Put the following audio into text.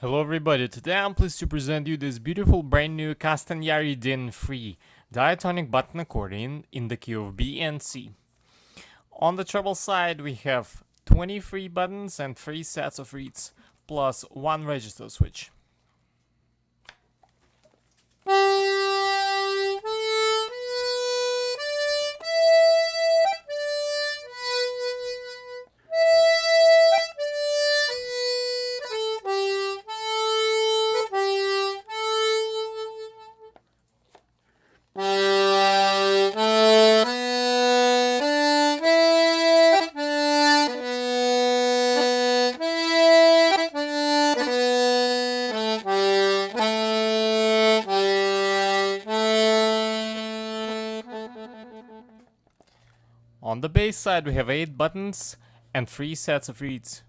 Hello everybody, today I'm pleased to present you this beautiful brand new Castagnari Dinn III diatonic button accordion in the key of B and C. On the treble side we have 23 buttons and 3 sets of reeds, plus 1 register switch. On the bass side we have 8 buttons and 3 sets of reeds.